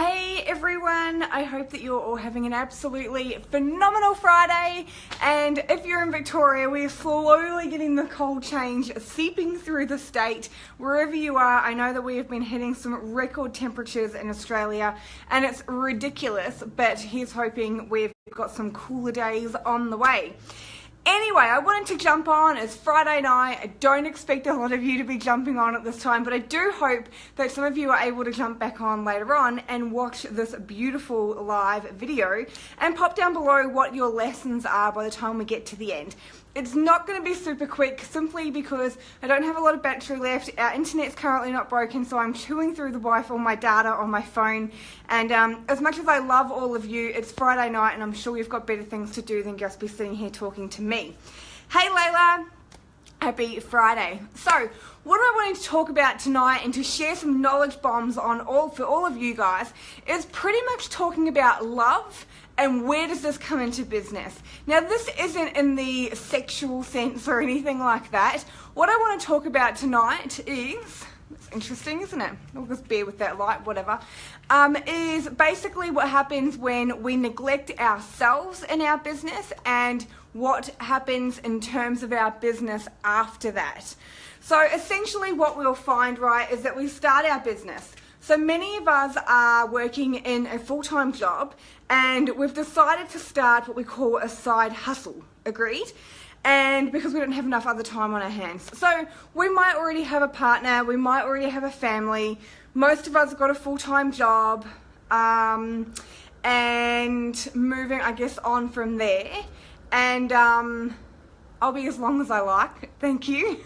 Hey everyone, I hope that you're all having an absolutely phenomenal Friday, and if you're in Victoria, we're slowly getting the cold change seeping through the state. Wherever you are, I know that we have been hitting some record temperatures in Australia and it's ridiculous, but here's hoping we've got some cooler days on the way. Anyway, I wanted to jump on. It's Friday night. I don't expect a lot of you to be jumping on at this time, but I do hope that some of you are able to jump back on later on and watch this beautiful live video and pop down below what your lessons are by the time we get to the end. It's not going to be super quick simply because I don't have a lot of battery left. Our internet's currently not broken, so I'm chewing through the Wi-Fi on my data on my phone. And as much as I love all of you, it's Friday night and I'm sure you've got better things to do than just be sitting here talking to me. Hey Layla, happy Friday. So what I wanted to talk about tonight and to share some knowledge bombs on for all of you guys is pretty much talking about love and where does this come into business. Now this isn't in the sexual sense or anything like that. What I want to talk about tonight is, it's interesting isn't it? We'll just bear with that light, whatever. Is basically what happens when we neglect ourselves in our business and what happens in terms of our business after that. So essentially what we'll find, right, is that we start our business. So many of us are working in a full-time job and we've decided to start what we call a side hustle, agreed? And because we don't have enough other time on our hands. So we might already have a partner, we might already have a family, most of us have got a full-time job, and moving, I guess, on from there. And I'll be as long as I like, thank you.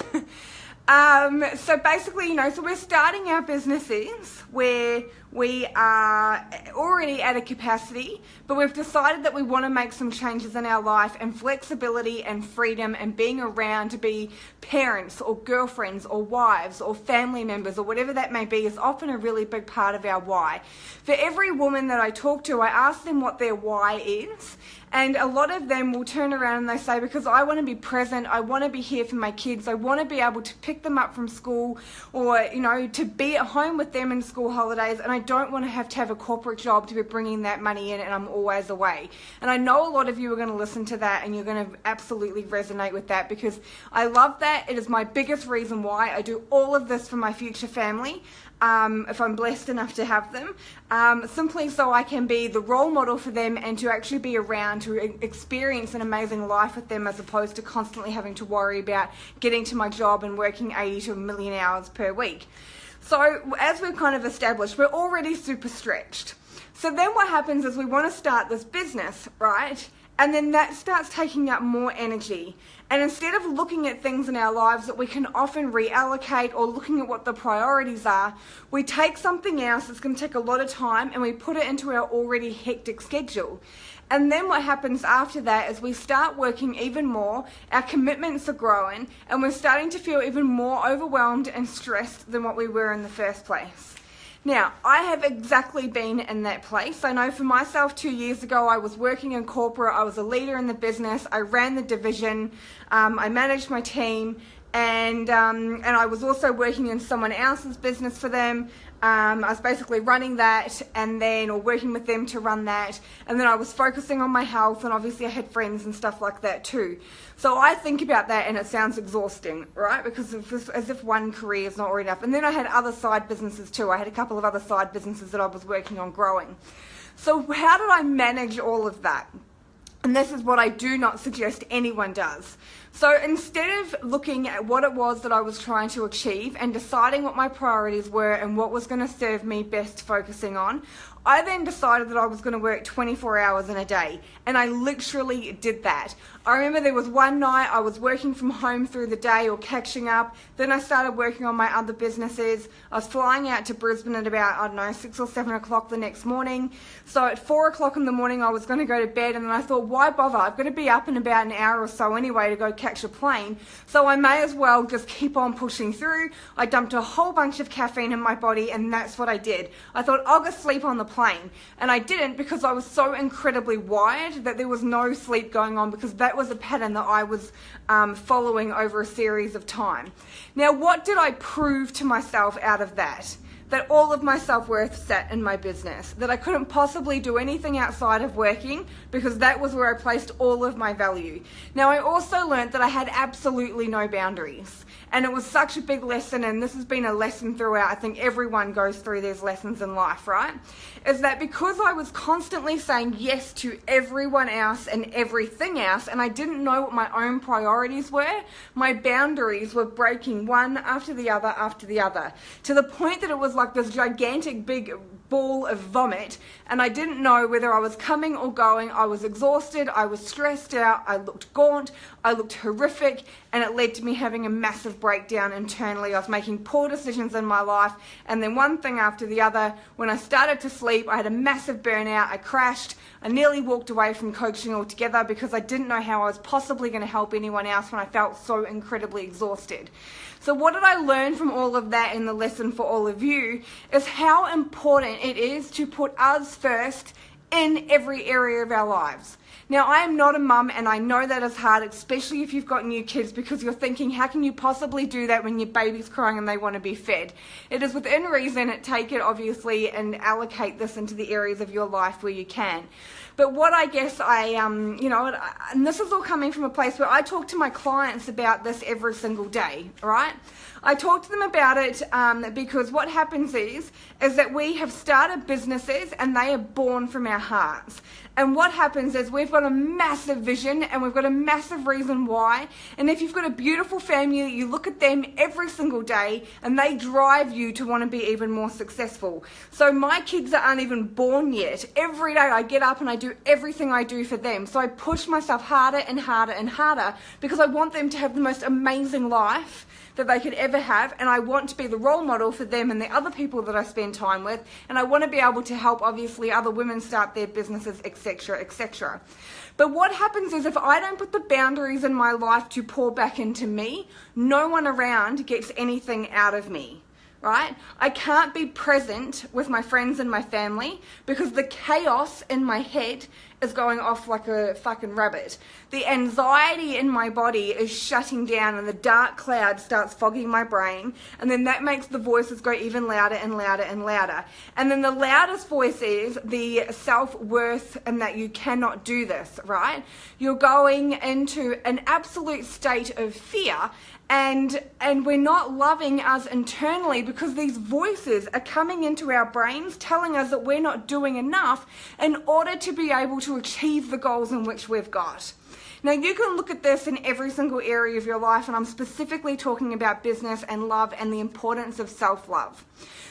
So basically, so we're starting our businesses where we are already at a capacity, but we've decided that we want to make some changes in our life, and flexibility and freedom and being around to be parents or girlfriends or wives or family members or whatever that may be is often a really big part of our why. For every woman that I talk to, I ask them what their why is. And a lot of them will turn around and they say, because I want to be present, I want to be here for my kids, I want to be able to pick them up from school or, to be at home with them in school holidays, and I don't want to have a corporate job to be bringing that money in and I'm always away. And I know a lot of you are going to listen to that and you're going to absolutely resonate with that because I love that. It is my biggest reason why I do all of this for my future family. If I'm blessed enough to have them, simply so I can be the role model for them and to actually be around to experience an amazing life with them as opposed to constantly having to worry about getting to my job and working 80 to 1 million hours per week. So as we've kind of established, we're already super stretched. So then what happens is we want to start this business, right? And then that starts taking up more energy. And instead of looking at things in our lives that we can often reallocate or looking at what the priorities are, we take something else that's going to take a lot of time and we put it into our already hectic schedule. And then what happens after that is we start working even more, our commitments are growing, and we're starting to feel even more overwhelmed and stressed than what we were in the first place. Now, I have exactly been in that place. I know for myself 2 years ago, I was working in corporate, I was a leader in the business, I ran the division, I managed my team, and I was also working in someone else's business for them. I was basically running that or working with them to run that, and then I was focusing on my health, and obviously I had friends and stuff like that too. So I think about that and it sounds exhausting, right? Because as if one career is not already enough. And then I had other side businesses too. I had a couple of other side businesses that I was working on growing. So how did I manage all of that? And this is what I do not suggest anyone does. So instead of looking at what it was that I was trying to achieve and deciding what my priorities were and what was going to serve me best focusing on, I then decided that I was going to work 24 hours in a day, and I literally did that. I remember there was one night I was working from home through the day or catching up, then I started working on my other businesses. I was flying out to Brisbane at about, 6 or 7 o'clock the next morning. So at 4 o'clock in the morning I was going to go to bed, and then I thought, why bother? I've got to be up in about an hour or so anyway to go catch a plane, so I may as well just keep on pushing through. I dumped a whole bunch of caffeine in my body, and that's what I did. I thought I'll just sleep on the plane, and I didn't because I was so incredibly wired that there was no sleep going on because that was a pattern that I was following over a series of time. Now, what did I prove to myself out of that? that all of my self-worth sat in my business, that I couldn't possibly do anything outside of working because that was where I placed all of my value. Now, I also learned that I had absolutely no boundaries. And it was such a big lesson, and this has been a lesson throughout. I think everyone goes through these lessons in life, right? Is that because I was constantly saying yes to everyone else and everything else, and I didn't know what my own priorities were, my boundaries were breaking one after the other, to the point that it was like this gigantic big ball of vomit, and I didn't know whether I was coming or going. I was exhausted, I was stressed out, I looked gaunt, I looked horrific, and it led to me having a massive breakdown internally. I was making poor decisions in my life, and then one thing after the other. When I started to sleep, I had a massive burnout, I crashed, I nearly walked away from coaching altogether because I didn't know how I was possibly going to help anyone else when I felt so incredibly exhausted. So what did I learn from all of that in the lesson for all of you is how important it is to put us first in every area of our lives. Now, I am not a mum, and I know that is hard, especially if you've got new kids, because you're thinking, how can you possibly do that when your baby's crying and they want to be fed? It is within reason, take it obviously and allocate this into the areas of your life where you can. But what I guess and this is all coming from a place where I talk to my clients about this every single day, right? I talk to them about it because what happens is that we have started businesses and they are born from our hearts. And what happens is we've got a massive vision and we've got a massive reason why. And if you've got a beautiful family, you look at them every single day and they drive you to want to be even more successful. So my kids aren't even born yet. Every day I get up and I do everything I do for them. So I push myself harder and harder and harder because I want them to have the most amazing life that they could ever have, and I want to be the role model for them and the other people that I spend time with, and I want to be able to help obviously other women start their businesses, etc., etc. But what happens is if I don't put the boundaries in my life to pour back into me, no one around gets anything out of me. Right? I can't be present with my friends and my family because the chaos in my head is going off like a fucking rabbit. The anxiety in my body is shutting down and the dark cloud starts fogging my brain, and then that makes the voices go even louder and louder and louder. And then the loudest voice is the self-worth and that you cannot do this, right? You're going into an absolute state of fear, and we're not loving us internally because these voices are coming into our brains telling us that we're not doing enough in order to be able to achieve the goals in which we've got. Now, you can look at this in every single area of your life, and I'm specifically talking about business and love and the importance of self-love.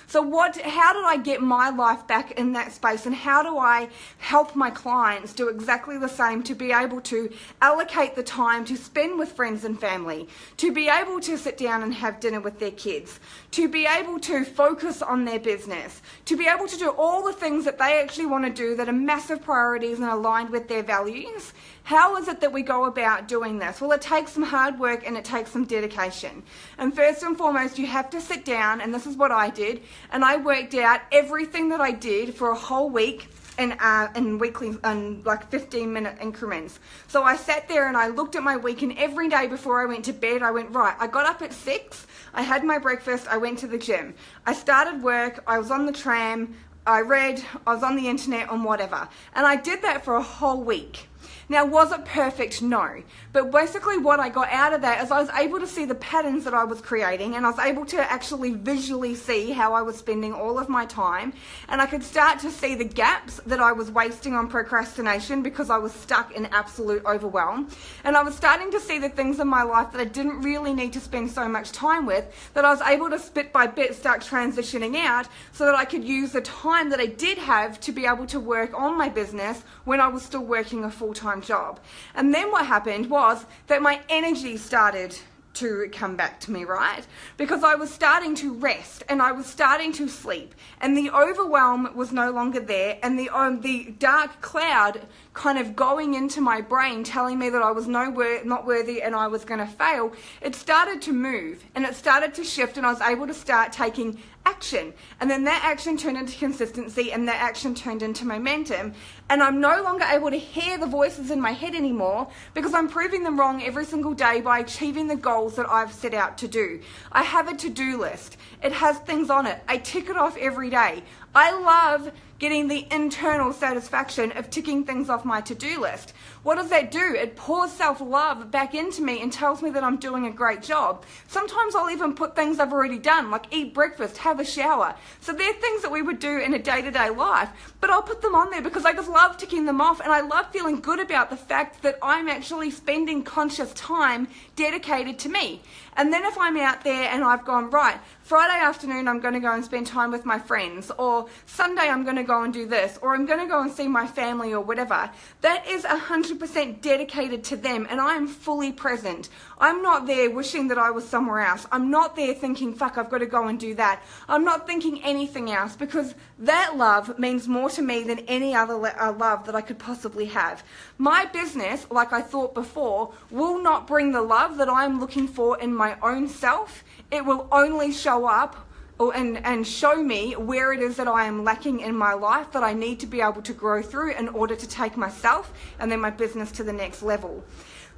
So how did I get my life back in that space, and how do I help my clients do exactly the same to be able to allocate the time to spend with friends and family, to be able to sit down and have dinner with their kids, to be able to focus on their business, to be able to do all the things that they actually want to do that are massive priorities and aligned with their values? How is it that we go about doing this? Well, it takes some hard work and it takes some dedication. And first and foremost, you have to sit down, and this is what I did, and I worked out everything that I did for a whole week in weekly, like 15-minute increments. So I sat there and I looked at my week, and every day before I went to bed, I went, right, I got up at 6, I had my breakfast, I went to the gym. I started work, I was on the tram, I read, I was on the internet, on whatever. And I did that for a whole week. Now, was it perfect? No. But basically what I got out of that is I was able to see the patterns that I was creating, and I was able to actually visually see how I was spending all of my time, and I could start to see the gaps that I was wasting on procrastination because I was stuck in absolute overwhelm. And I was starting to see the things in my life that I didn't really need to spend so much time with, that I was able to bit by bit start transitioning out so that I could use the time that I did have to be able to work on my business when I was still working a full-time job. And then what happened was that my energy started to come back to me, right? Because I was starting to rest and I was starting to sleep, and the overwhelm was no longer there, and the dark cloud kind of going into my brain telling me that I was not worthy and I was going to fail, it started to move and it started to shift, and I was able to start taking action. And then that action turned into consistency, and that action turned into momentum. And I'm no longer able to hear the voices in my head anymore because I'm proving them wrong every single day by achieving the goals that I've set out to do. I have a to-do list. It has things on it. I tick it off every day. I love getting the internal satisfaction of ticking things off my to-do list. What does that do? It pours self-love back into me and tells me that I'm doing a great job. Sometimes I'll even put things I've already done, like eat breakfast, have a shower. So they're things that we would do in a day-to-day life, but I'll put them on there because I just love ticking them off, and I love feeling good about the fact that I'm actually spending conscious time dedicated to me. And then if I'm out there and I've gone, right, Friday afternoon I'm going to go and spend time with my friends, or Sunday I'm going to go and do this, or I'm going to go and see my family or whatever, that is 100% dedicated to them, and I am fully present. I'm not there wishing that I was somewhere else. I'm not there thinking, fuck, I've got to go and do that. I'm not thinking anything else because that love means more to me than any other love that I could possibly have. My business, like I thought before, will not bring the love that I'm looking for in my own self. It will only show up and show me where it is that I am lacking in my life that I need to be able to grow through in order to take myself and then my business to the next level.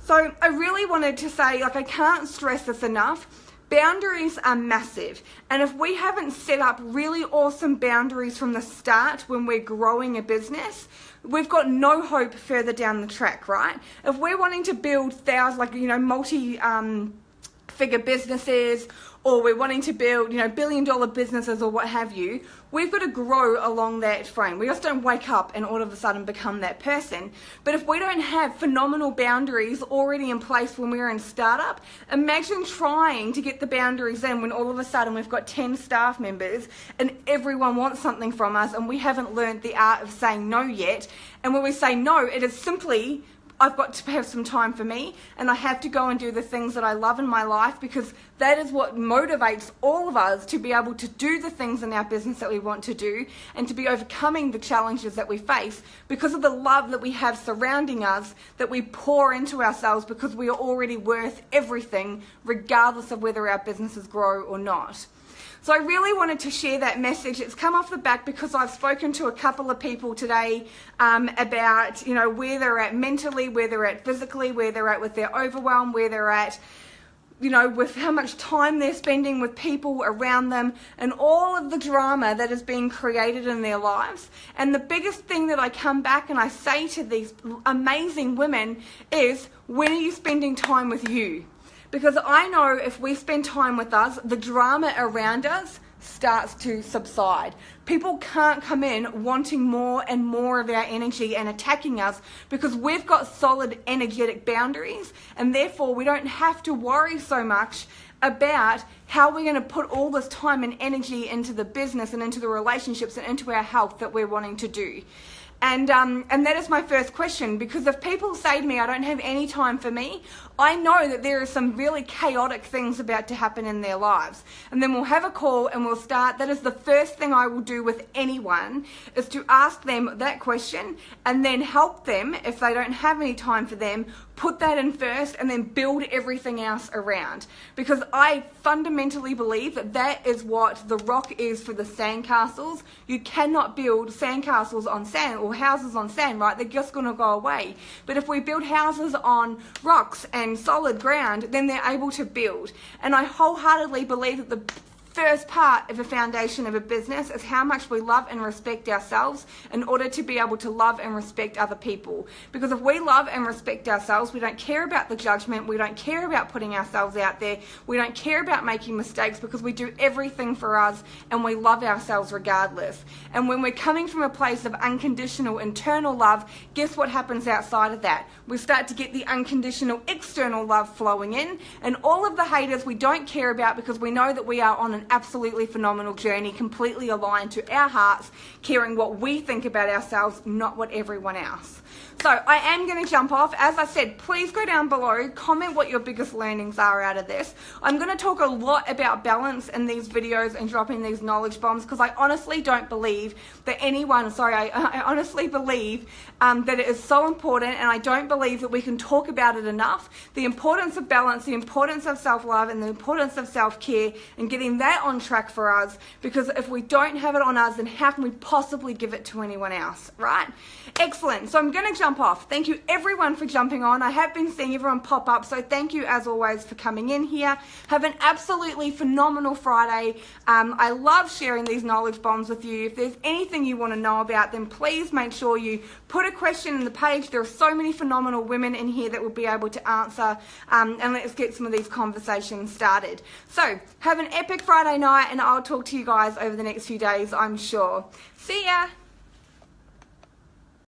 So I really wanted to say, like, I can't stress this enough. Boundaries are massive, and if we haven't set up really awesome boundaries from the start when we're growing a business, we've got no hope further down the track, right? If we're wanting to build multi-figure businesses, or we're wanting to build, billion-dollar businesses or what have you, we've got to grow along that frame. We just don't wake up and all of a sudden become that person. But if we don't have phenomenal boundaries already in place when we're in startup, imagine trying to get the boundaries in when all of a sudden we've got 10 staff members and everyone wants something from us and we haven't learned the art of saying no yet. And when we say no, it is simply, I've got to have some time for me, and I have to go and do the things that I love in my life, because that is what motivates all of us to be able to do the things in our business that we want to do and to be overcoming the challenges that we face because of the love that we have surrounding us, that we pour into ourselves because we are already worth everything regardless of whether our businesses grow or not. So I really wanted to share that message. It's come off the back because I've spoken to a couple of people today about, where they're at mentally, where they're at physically, where they're at with their overwhelm, where they're at, with how much time they're spending with people around them and all of the drama that is being created in their lives. And the biggest thing that I come back and I say to these amazing women is, when are you spending time with you? Because I know if we spend time with us, the drama around us starts to subside. People can't come in wanting more and more of our energy and attacking us because we've got solid energetic boundaries, and therefore we don't have to worry so much about how we're going to put all this time and energy into the business and into the relationships and into our health that we're wanting to do. And that is my first question, because if people say to me, I don't have any time for me, I know that there are some really chaotic things about to happen in their lives. And then we'll have a call and we'll start. That is the first thing I will do with anyone, is to ask them that question and then help them, if they don't have any time for them, put that in first and then build everything else around. Because I fundamentally believe that that is what the rock is for the sandcastles. You cannot build sandcastles on sand or houses on sand, right? They're just going to go away. But if we build houses on rocks and solid ground, then they're able to build. And I wholeheartedly believe that the first part of the foundation of a business is how much we love and respect ourselves in order to be able to love and respect other people. Because if we love and respect ourselves, we don't care about the judgment, we don't care about putting ourselves out there, we don't care about making mistakes, because we do everything for us and we love ourselves regardless. And when we're coming from a place of unconditional internal love, guess what happens outside of that? We start to get the unconditional external love flowing in, and all of the haters we don't care about, because we know that we are on an absolutely phenomenal journey, completely aligned to our hearts, caring what we think about ourselves, not what everyone else. So I am going to jump off. As I said, please go down below, comment what your biggest learnings are out of this. I'm going to talk a lot about balance in these videos and dropping these knowledge bombs, because I honestly don't believe that I honestly believe that it is so important, and I don't believe that we can talk about it enough. The importance of balance, the importance of self-love, and the importance of self-care, and getting that right on track for us, because if we don't have it on us, then how can we possibly give it to anyone else, right? Excellent. So I'm going to jump off. Thank you everyone for jumping on. I have been seeing everyone pop up, so thank you as always for coming in here. Have an absolutely phenomenal Friday. I love sharing these knowledge bombs with you. If there's anything you want to know about, then please make sure you put a question in the page. There are so many phenomenal women in here that will be able to answer, and let's get some of these conversations started. So have an epic Friday night, and I'll talk to you guys over the next few days, I'm sure. See ya.